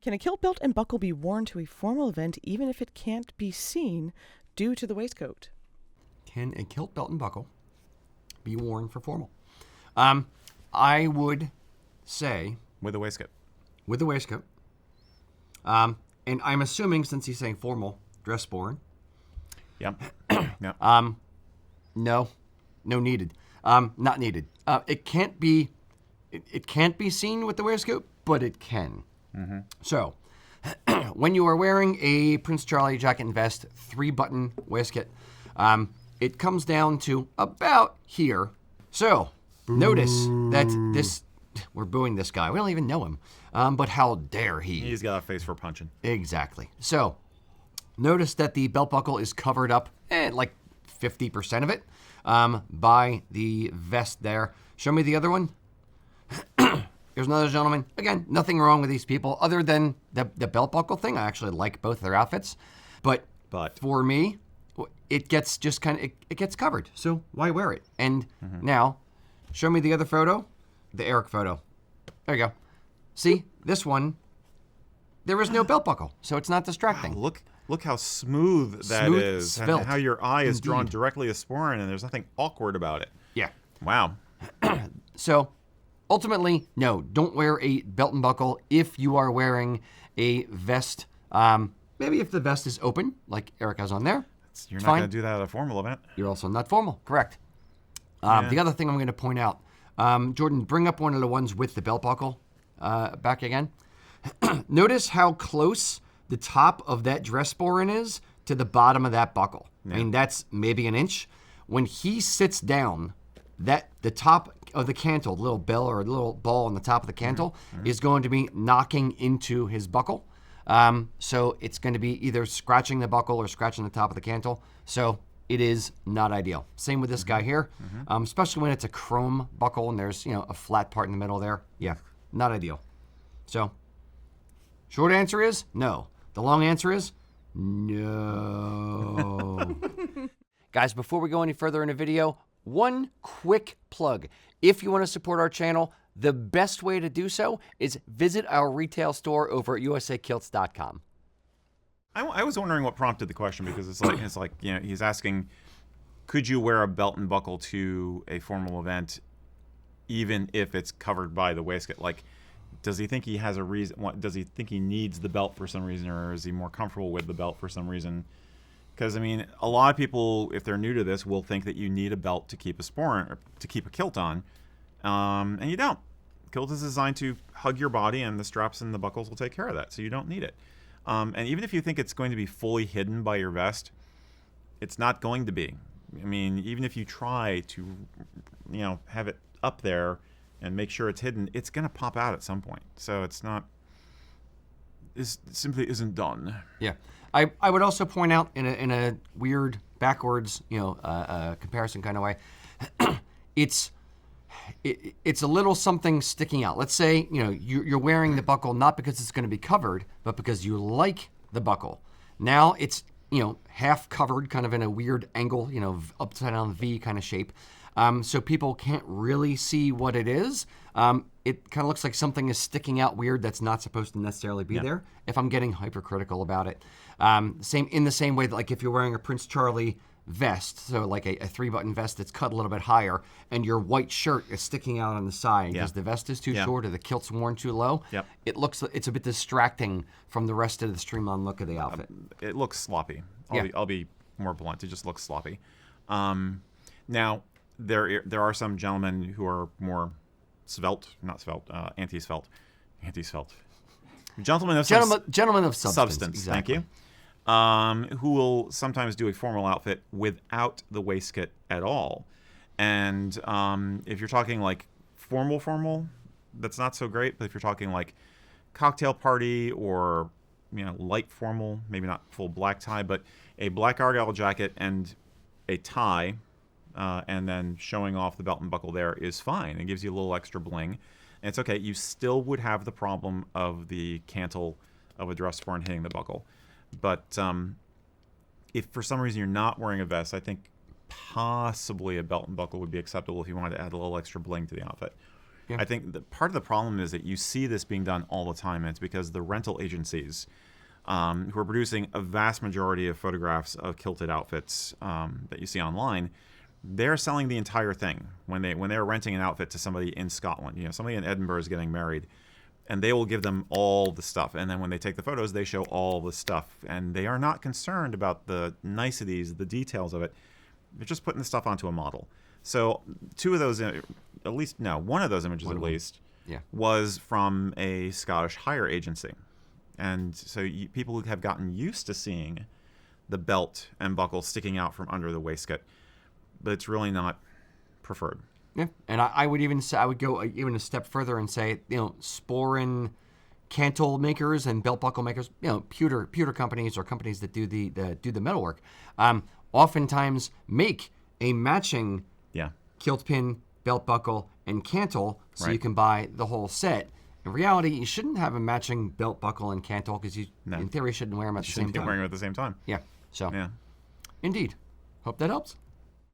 Can a kilt belt and buckle be worn to a formal event even if it can't be seen due to the waistcoat? Can a kilt belt and buckle be worn for formal? I would say With a waistcoat. with the waistcoat. And I'm assuming, since he's saying formal, dress worn. Yep. Yep. No needed. Not needed. It can't be seen with the waistcoat, but it can. Mm-hmm. So, when you are wearing a Prince Charlie jacket and vest, 3-button waistcoat, it comes down to about here. So, notice that we're booing this guy. We don't even know him. But how dare he? He's got a face for punching. Exactly. So, notice that the belt buckle is covered up, like 50% of it, by the vest there. Show me the other one. Here's another gentleman. Again, nothing wrong with these people other than the belt buckle thing. I actually like both their outfits. But for me, it gets just kind of, it gets covered. So why wear it? And now, show me the other photo, the Eric photo. There you go. See, this one, there is no belt buckle, so it's not distracting. Wow, look how smooth that is, svelte. and how your eye is drawn Indeed. directly to sporran, and there's nothing awkward about it. Yeah. Wow. So, ultimately, no, don't wear a belt and buckle if you are wearing a vest. Maybe if the vest is open, like Eric has on there. You're it's not fine. going to do that at a formal event. You're also not formal, correct. Yeah. The other thing I'm going to point out, Jordan, bring up one of the ones with the belt buckle back again. Notice how close the top of that dress sporran is to the bottom of that buckle. Yeah. I mean, that's maybe an inch. When he sits down, that the top of the cantle, the little bell or a little ball on the top of the cantle, is going to be knocking into his buckle. So it's going to be either scratching the buckle or scratching the top of the cantle. So it is not ideal. Same with this guy here, especially when it's a chrome buckle and there's, a flat part in the middle there. Yeah, not ideal. So short answer is no. The long answer is no. Guys, before we go any further in the video, one quick plug. If you want to support our channel, the best way to do so is visit our retail store over at USAKilts.com. I was wondering what prompted the question, because it's like he's asking, could you wear a belt and buckle to a formal event even if it's covered by the waistcoat? Like, does he think he has a reason? Does he think he needs the belt for some reason, or is he more comfortable with the belt for some reason? Because, I mean, a lot of people, if they're new to this, will think that you need a belt to keep a sporran or to keep a kilt on, and you don't. Kilt is designed to hug your body, and the straps and the buckles will take care of that, so you don't need it. And even if you think it's going to be fully hidden by your vest, it's not going to be. I mean, even if you try to, have it up there and make sure it's hidden, it's going to pop out at some point. So it simply isn't done. Yeah. I would also point out in a weird backwards, comparison kind of way, it's a little something sticking out. Let's say, you're wearing the buckle not because it's going to be covered, but because you like the buckle. Now it's, half covered, kind of in a weird angle, upside down V kind of shape. So people can't really see what it is. It kind of looks like something is sticking out weird that's not supposed to necessarily be there, if I'm getting hypercritical about it. In the same way that, like, if you're wearing a Prince Charlie vest, so like a 3-button vest that's cut a little bit higher, and your white shirt is sticking out on the side because the vest is too short or the kilt's worn too low, it's a bit distracting from the rest of the streamlined look of the outfit. It looks sloppy. I'll be more blunt. It just looks sloppy. Now, there are some gentlemen who are more anti-svelte. Gentlemen of substance. Exactly. Thank you. Who will sometimes do a formal outfit without the waistcoat at all. And if you're talking like formal, that's not so great. But if you're talking like cocktail party or light formal, maybe not full black tie, but a black Argyll jacket and a tie, and then showing off the belt and buckle there is fine. It gives you a little extra bling. And it's okay. You still would have the problem of the cantle of a dress sporran hitting the buckle. But if for some reason you're not wearing a vest, I think possibly a belt and buckle would be acceptable if you wanted to add a little extra bling to the outfit. Yeah. I think part of the problem is that you see this being done all the time, and it's because the rental agencies who are producing a vast majority of photographs of kilted outfits that you see online, they're selling the entire thing when they're renting an outfit to somebody in Scotland. Somebody in Edinburgh is getting married, and they will give them all the stuff. And then when they take the photos, they show all the stuff. And they are not concerned about the niceties, the details of it. They're just putting the stuff onto a model. So one of those images at least, was from a Scottish hire agency. And so people have gotten used to seeing the belt and buckle sticking out from under the waistcoat. But it's really not preferred. Yeah, and I would even say, I would go even a step further and say, Sporin cantle makers and belt buckle makers, pewter companies or companies that do the metalwork, oftentimes make a matching kilt pin, belt buckle, and cantle, so you can buy the whole set. In reality, you shouldn't have a matching belt buckle and cantle because you, in theory, shouldn't wear them at the same time. Wearing them at the same time. Yeah. So, Yeah. Indeed. Hope that helps.